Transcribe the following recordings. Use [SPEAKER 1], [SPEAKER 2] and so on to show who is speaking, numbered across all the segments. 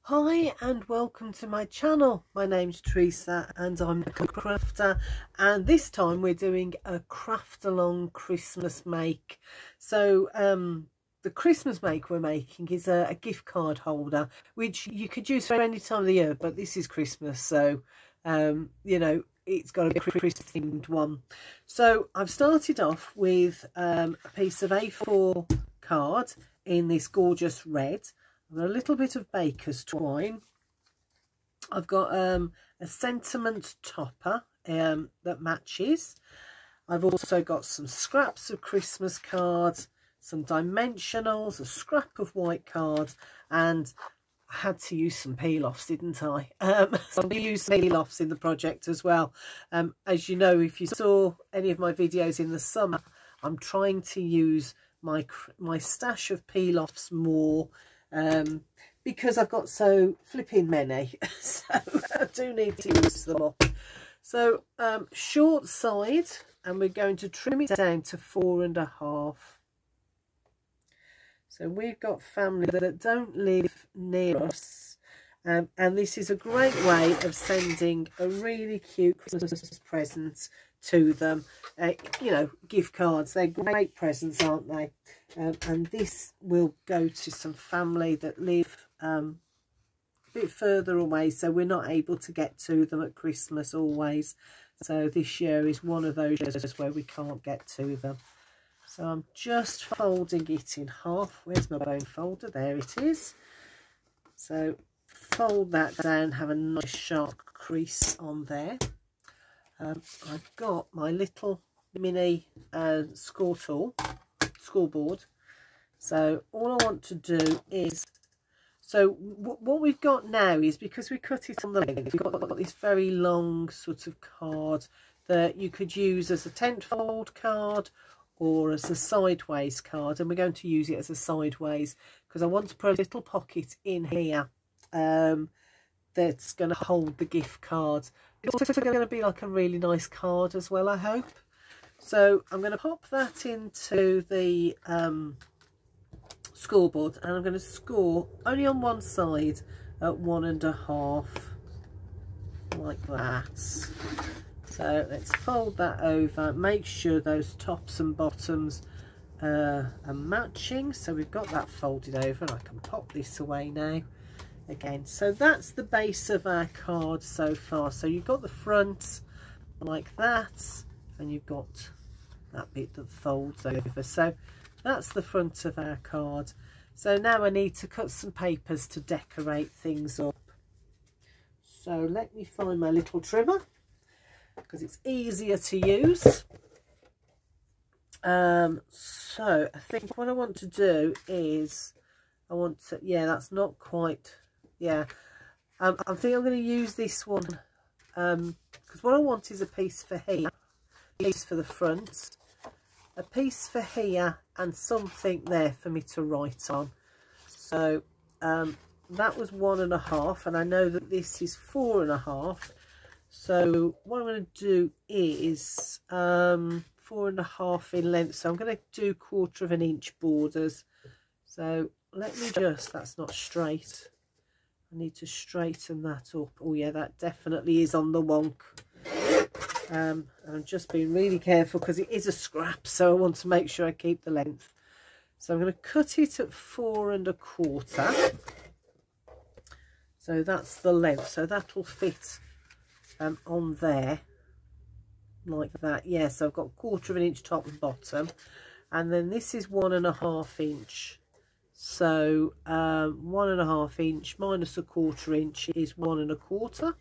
[SPEAKER 1] Hi and welcome to my channel. My name's Teresa and I'm a crafter, and this time we're doing a craft along Christmas make. So the Christmas make we're making is a gift card holder which you could use for any time of the year, but this is Christmas, so you know, it's got a Christmas themed one. So I've started off with a piece of A4 card in this gorgeous red. I've got a little bit of baker's twine. I've got a sentiment topper that matches. I've also got some scraps of Christmas cards, some dimensionals, a scrap of white cards, and I had to use some peel-offs, didn't I? So I'm going to use some peel-offs in the project as well. As you know, if you saw any of my videos in the summer, I'm trying to use my stash of peel-offs more, because I've got so flipping many, so I do need to use them up. So short side, and we're going to trim it down to 4.5. So we've got family that don't live near us, and this is a great way of sending a really cute Christmas present to them. You know, gift cards, they're great presents, aren't they? And this will go to some family that live a bit further away, so we're not able to get to them at Christmas always. So this year is one of those years where we can't get to them. So I'm just folding it in half. Where's my bone folder? There it is. So fold that down, have a nice sharp crease on there. I've got my little mini scoreboard. So all I want to do is, so what we've got now is, because we cut it on the length, we've got this very long sort of card that you could use as a tent fold card or as a sideways card, and we're going to use it as a sideways because I want to put a little pocket in here that's going to hold the gift cards. It's also going to be like a really nice card as well, I hope. So I'm going to pop that into the scoreboard, and I'm going to score only on one side at 1.5, like that. So let's fold that over, make sure those tops and bottoms are matching. So we've got that folded over, and I can pop this away now again. So that's the base of our card so far. So you've got the front like that, and you've got that bit that folds over. So that's the front of our card. So now I need to cut some papers to decorate things up. So let me find my little trimmer, because it's easier to use. So I think what I want to do is, I want to, yeah, that's not quite, yeah. I think I'm going to use this one, because what I want is a piece for here, a piece for the front, a piece for here, and something there for me to write on. So that was 1.5, and I know that this is 4.5. So what I'm going to do is 4.5 in length. So I'm going to do 1/4 inch borders. So let me just, that's not straight. I need to straighten that up. Oh yeah, that definitely is on the wonk. And I'm just being really careful because it is a scrap, so I want to make sure I keep the length. So I'm going to cut it at 4.25. So that's the length. So that will fit on there like that. Yes, yeah, so I've got 1/4 inch top and bottom, and then this is 1.5 inch. So 1.5 inch minus 1/4 inch is 1.25.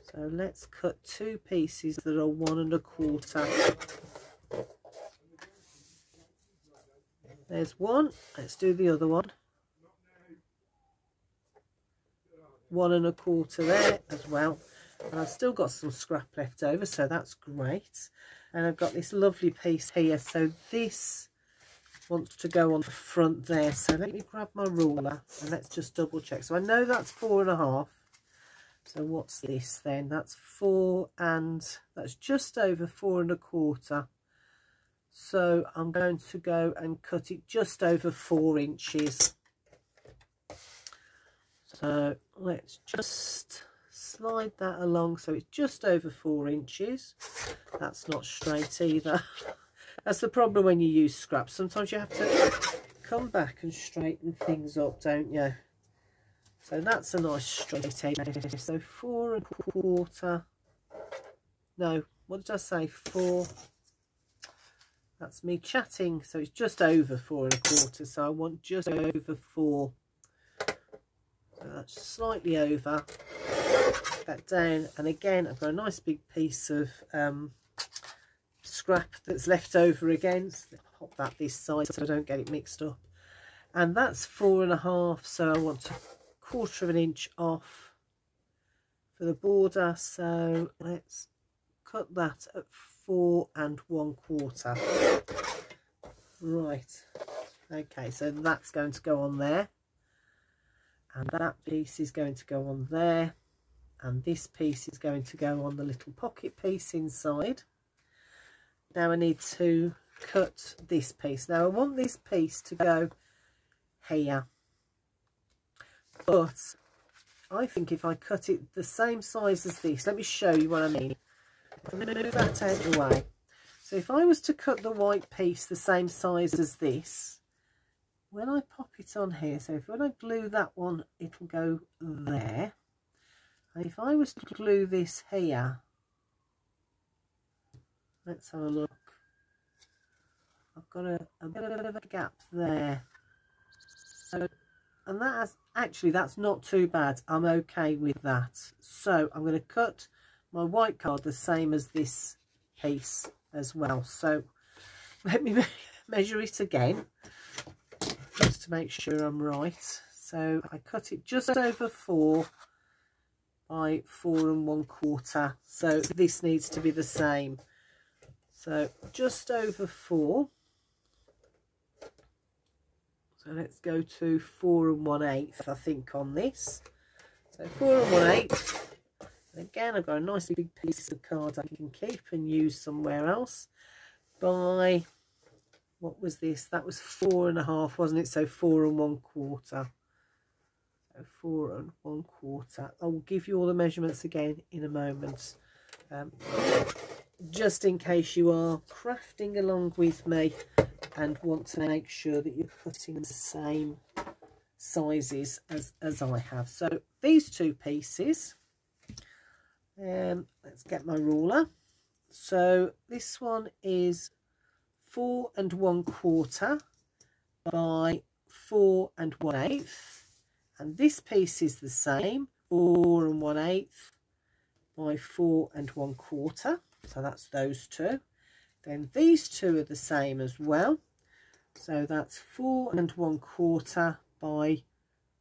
[SPEAKER 1] So let's cut two pieces that are 1.25. There's one. Let's do the other one. 1.25 there as well. And I've still got some scrap left over, so that's great. And I've got this lovely piece here. So this wants to go on the front there. So let me grab my ruler and let's just double check. So I know that's 4.5. So what's this then? That's 4, and that's just over 4.25. So I'm going to go and cut it just over 4 inches. So let's just slide that along so it's just over 4 inches. That's not straight either. That's the problem when you use scraps. Sometimes you have to come back and straighten things up, don't you? So that's a nice straight edge. So 4 1/4. No, what did I say? 4. That's me chatting. So it's just over 4 1/4. So I want just over 4. So that's slightly over. Put that down, and again I've got a nice big piece of scrap that's left over again. So pop that this side so I don't get it mixed up. And that's 4 1/2. So I want to 1/4 inch off for the border. So let's cut that at 4 1/4. Right. Okay, so that's going to go on there. And that piece is going to go on there. And this piece is going to go on the little pocket piece inside. Now I need to cut this piece. Now I want this piece to go here. But I think if I cut it the same size as this, let me show you what I mean. I'm going to move that out of the way. So if I was to cut the white piece the same size as this, when I pop it on here, so if when I glue that one, it'll go there. And if I was to glue this here, let's have a look. I've got a bit of a gap there. So, and that has, actually that's not too bad. I'm okay with that. So I'm going to cut my white card the same as this piece as well. So let me measure it again, just to make sure I'm right. So I cut it just over 4 by 4 1/4. So this needs to be the same. So just over 4. So let's go to 4 1/8, I think, on this. So 4 1/8. And again, I've got a nice big piece of card I can keep and use somewhere else. By, what was this? That was 4 1/2, wasn't it? So 4 1/4. So 4 1/4. I will give you all the measurements again in a moment. Just in case you are crafting along with me and want to make sure that you're cutting the same sizes as I have. So these two pieces, let's get my ruler. So this one is 4 1/4 by 4 1/8, and this piece is the same, 4 1/8 by 4 1/4. So that's those two. Then these two are the same as well. So that's 4 1/4 by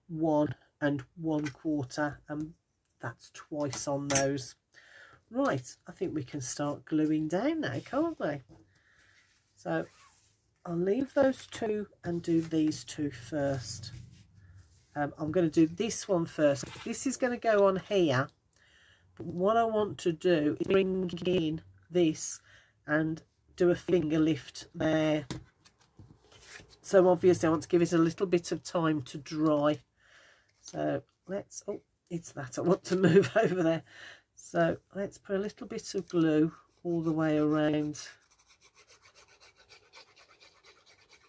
[SPEAKER 1] 1 1/4, and that's twice on those. Right, I think we can start gluing down now, can't we? So I'll leave those two and do these two first. I'm going to do this one first. This is going to go on here. But what I want to do is bring in this and do a finger lift there. So obviously I want to give it a little bit of time to dry. So let's, oh, it's that I want to move over there. So let's put a little bit of glue all the way around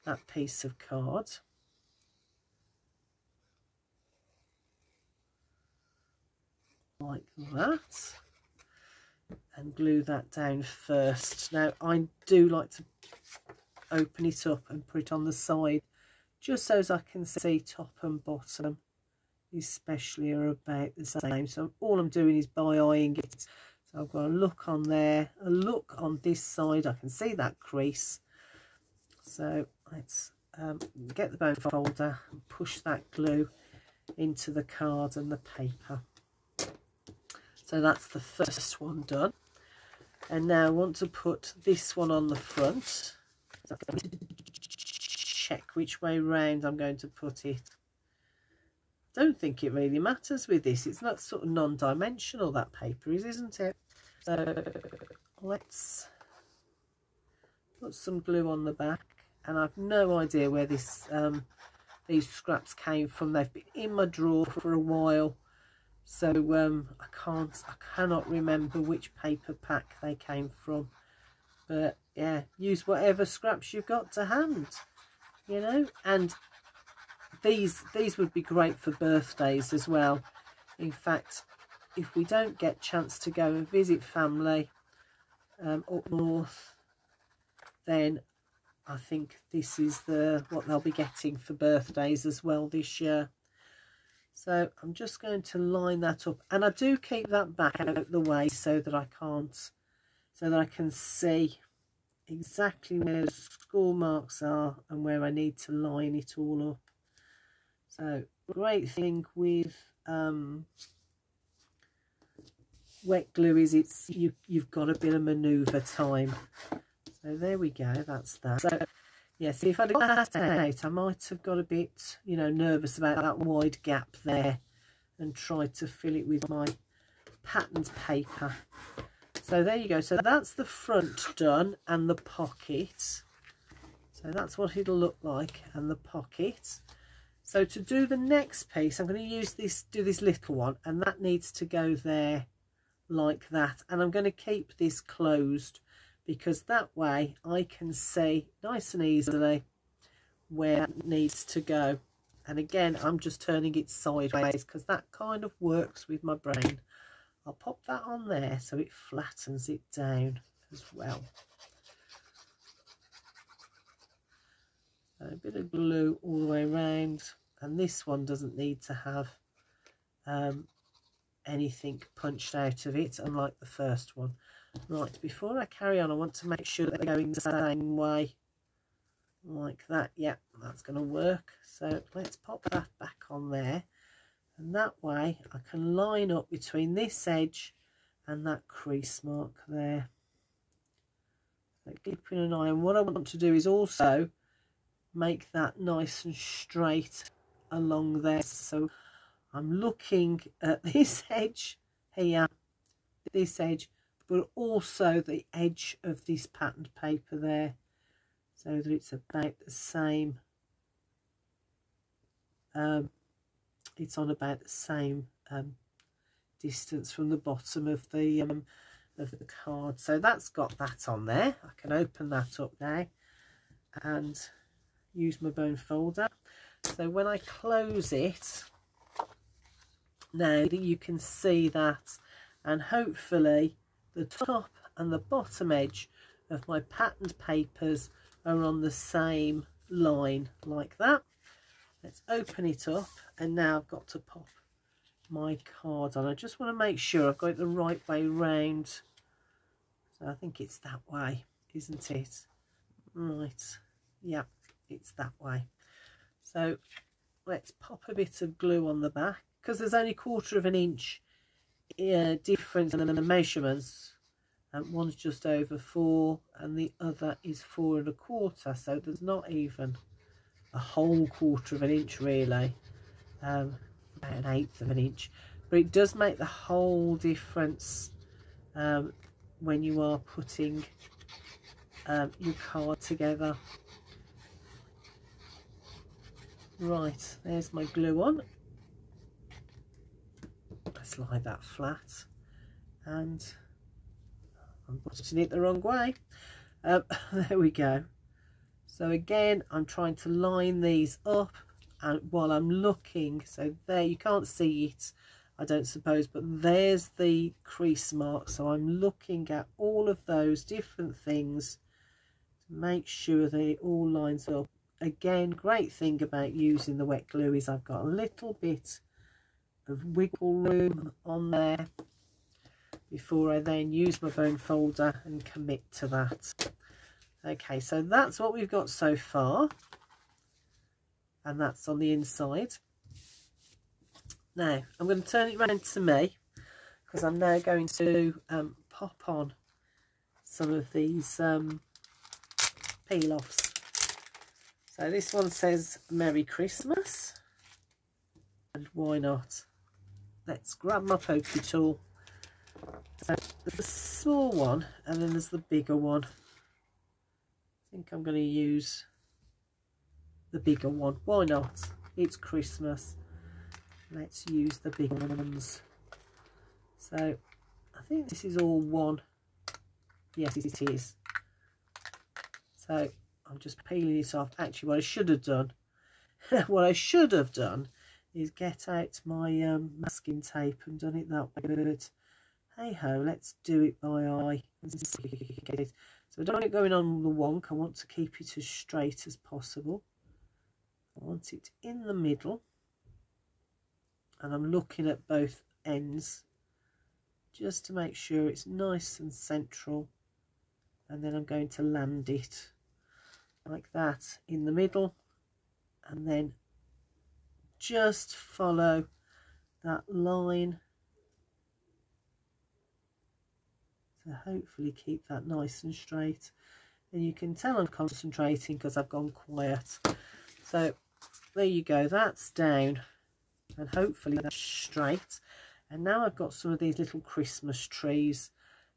[SPEAKER 1] that piece of card. Like that. And glue that down first. Now I do like to open it up and put it on the side just so as I can see top and bottom especially are about the same. So all I'm doing is by eyeing it. So I've got a look on there, a look on this side, I can see that crease. So let's get the bone folder and push that glue into the card and the paper. So that's the first one done. And now I want to put this one on the front. So I'm going to check which way round I'm going to put it. Don't think it really matters with this. It's not sort of non-dimensional, that paper is, isn't it? So let's put some glue on the back. And I've no idea where this these scraps came from. They've been in my drawer for a while, so I cannot remember which paper pack they came from. But yeah, use whatever scraps you've got to hand, you know. And these would be great for birthdays as well. In fact, if we don't get a chance to go and visit family up north, then I think this is what they'll be getting for birthdays as well this year. So I'm just going to line that up, and I do keep that back out of the way so that I can see exactly where the score marks are and where I need to line it all up. So great thing with wet glue is you've got a bit of manoeuvre time. So there we go, that's that. So yeah, see, if I'd got that out, I might have got a bit, you know, nervous about that wide gap there and tried to fill it with my patterned paper. So there you go. So that's the front done, and the pocket. So that's what it'll look like, and the pocket. So to do the next piece, I'm going to do this little one, and that needs to go there like that. And I'm going to keep this closed, because that way I can see nice and easily where it needs to go. And again, I'm just turning it sideways because that kind of works with my brain. I'll pop that on there so it flattens it down as well. So a bit of glue all the way around, and this one doesn't need to have anything punched out of it, unlike the first one. Right, before I carry on, I want to make sure that they're going the same way, like that. Yeah, that's going to work. So let's pop that back on there, and that way I can line up between this edge and that crease mark there. So keeping an eye on what I want to do is also make that nice and straight along there. So I'm looking at this edge here, this edge, but also the edge of this patterned paper there, so that it's about the same, it's on about the same distance from the bottom of the card. So that's got that on there. I can open that up now and use my bone folder. So when I close it, now you can see that, and hopefully the top and the bottom edge of my patterned papers are on the same line like that. Let's open it up, and now I've got to pop my card on. I just want to make sure I've got it the right way round. So I think it's that way, isn't it? Right, yeah, it's that way. So let's pop a bit of glue on the back, because there's only 1/4 of an inch difference in the measurements, and one's just over 4 and the other is 4 1/4, so there's not even a whole 1/4 of an inch really, about 1/8 of an inch, but it does make the whole difference when you are putting your card together. Right, there's my glue on. Let's lie that flat, and I'm putting it the wrong way. There we go. So again, I'm trying to line these up, and while I'm looking, so there, you can't see it, I don't suppose, but there's the crease mark. So I'm looking at all of those different things to make sure that it all lines up. Again, great thing about using the wet glue is I've got a little bit of wiggle room on there before I then use my bone folder and commit to that. Okay, so that's what we've got so far, and that's on the inside. Now I'm going to turn it round to me, because I'm now going to pop on some of these peel-offs. So this one says Merry Christmas, and why not? Let's grab my pokey tool. So there's the small one, and then there's the bigger one. I think I'm going to use the bigger one. Why not? It's Christmas. Let's use the big ones. So I think this is all one. Yes, it is. So I'm just peeling it off. Actually, what I should have done, is get out my masking tape and done it that way. But hey ho, let's do it by eye and see if we can get it. So I don't want it going on the wonk. I want to keep it as straight as possible. I want it in the middle, and I'm looking at both ends just to make sure it's nice and central, and then I'm going to land it like that in the middle, and then just follow that line to hopefully keep that nice and straight. And you can tell I'm concentrating because I've gone quiet. So there you go, that's down, and hopefully that's straight. And now I've got some of these little Christmas trees.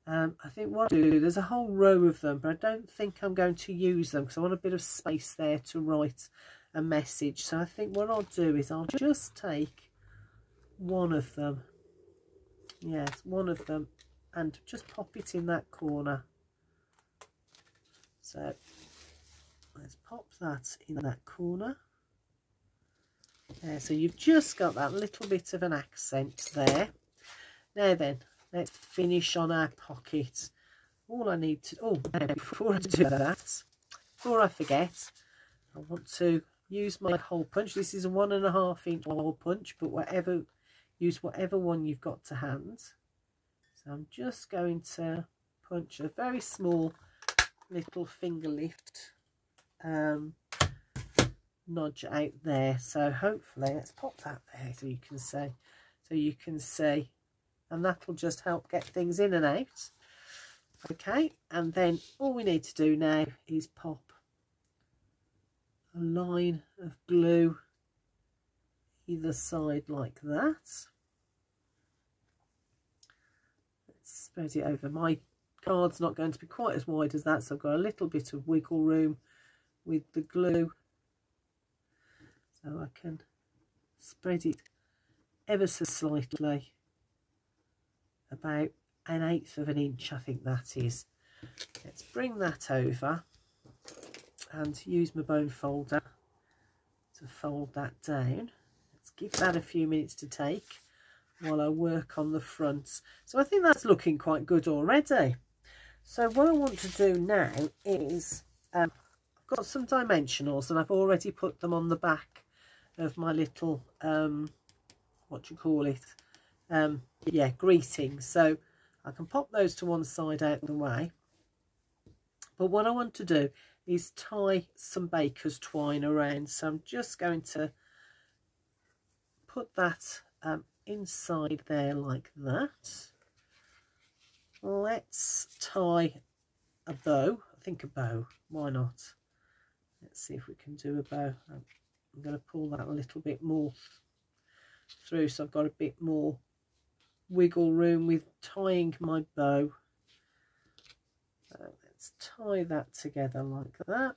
[SPEAKER 1] I think what I'll do, there's a whole row of them, but I don't think I'm going to use them because I want a bit of space there to write a message. So I think what I'll do is I'll just take one of them, yes, one of them, and just pop it in that corner. So let's pop that in that corner. There, so you've just got that little bit of an accent there. Now then, let's finish on our pocket. All I need to, before I do that, before I forget, I want to use my hole punch. This is a 1.5 inch hole punch, but use whatever one you've got to hand. So I'm just going to punch a very small little finger lift nudge out there. So hopefully, let's pop that there so you can see, and that'll just help get things in and out. Okay, and then all we need to do now is pop a line of glue either side like that. Let's spread it over. My card's not going to be quite as wide as that, so I've got a little bit of wiggle room with the glue, so I can spread it ever so slightly, about 1/8 of an inch, I think that is. Let's bring that over and use my bone folder to fold that down. Let's give that a few minutes to take while I work on the fronts. So I think that's looking quite good already. So what I want to do now is I've got some dimensionals, and I've already put them on the back of my little what do you call it, yeah, greeting. So I can pop those to one side out of the way, but what I want to do is tie some baker's twine around. So I'm just going to put that inside there like that. Let's tie a bow. I think a bow, why not? Let's see if we can do a bow. I'm going to pull that a little bit more through, so I've got a bit more wiggle room with tying my bow. So let's tie that together like that.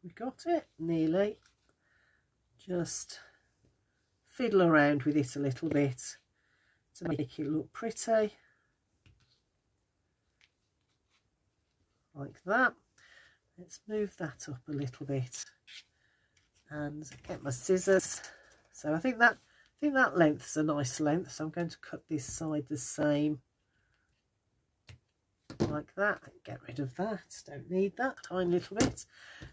[SPEAKER 1] We got it nearly. Just fiddle around with it a little bit to make it look pretty, like that. Let's move that up a little bit and get my scissors. So I think that length's a nice length, so I'm going to cut this side the same, like that. Get rid of that, don't need that, tiny little bit.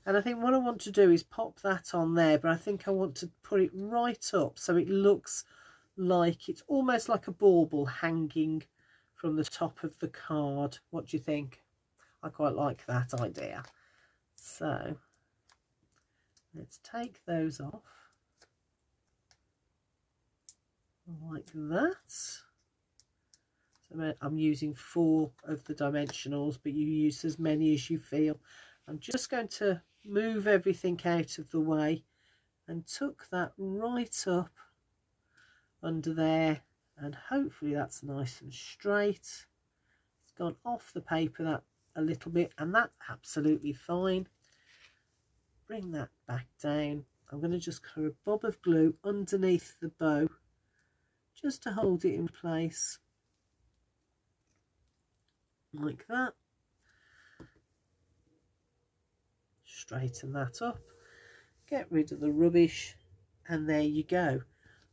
[SPEAKER 1] And I think what I want to do is pop that on there, but I think I want to put it right up so it looks like it's almost like a bauble hanging from the top of the card. What do you think? I quite like that idea. So let's take those off like that. So I'm using 4 of the dimensionals, but you use as many as you feel. I'm just going to move everything out of the way and tuck that right up under there, and hopefully that's nice and straight. It's gone off the paper, that a little bit, and that's absolutely fine. Bring that back down. I'm going to just put a bob of glue underneath the bow just to hold it in place like that. Straighten that up, get rid of the rubbish, and there you go.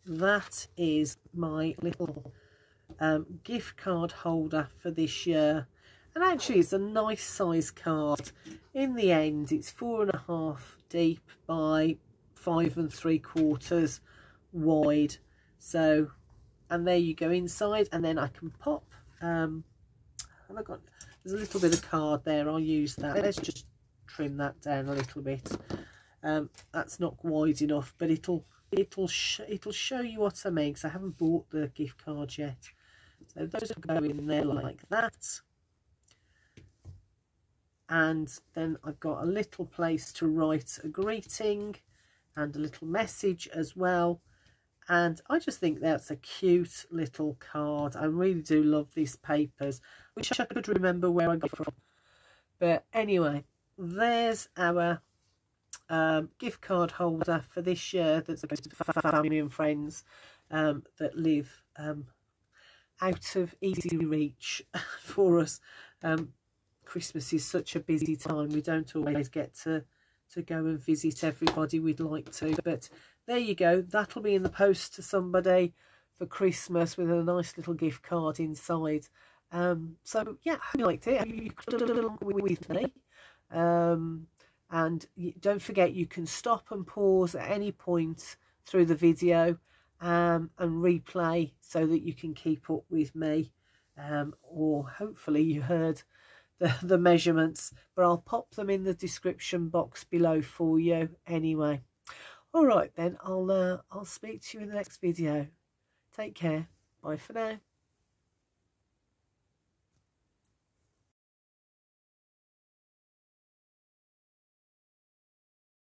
[SPEAKER 1] That is my little gift card holder for this year. And actually it's a nice size card. In the end it's 4.5 deep by 5 3/4 wide. So, and there you go inside, and then I can pop have I got, there's a little bit of card there, I'll use that. Let's just trim that down a little bit. That's not wide enough, but it'll show you what I mean, because I haven't bought the gift cards yet. So those will go in there like that. And then I've got a little place to write a greeting and a little message as well. And I just think that's a cute little card. I really do love these papers. Wish I could remember where I got it from. But anyway, there's our gift card holder for this year that's supposed to be family and friends that live out of easy reach for us. Christmas is such a busy time, we don't always get to go and visit everybody we'd like to, but there you go, that'll be in the post to somebody for Christmas with a nice little gift card inside. So yeah, I hope you liked it. I hope you could along with me. And don't forget, you can stop and pause at any point through the video and replay so that you can keep up with me, or hopefully you heard the measurements, but I'll pop them in the description box below for you anyway. All right then, I'll speak to you in the next video. Take care. Bye for now.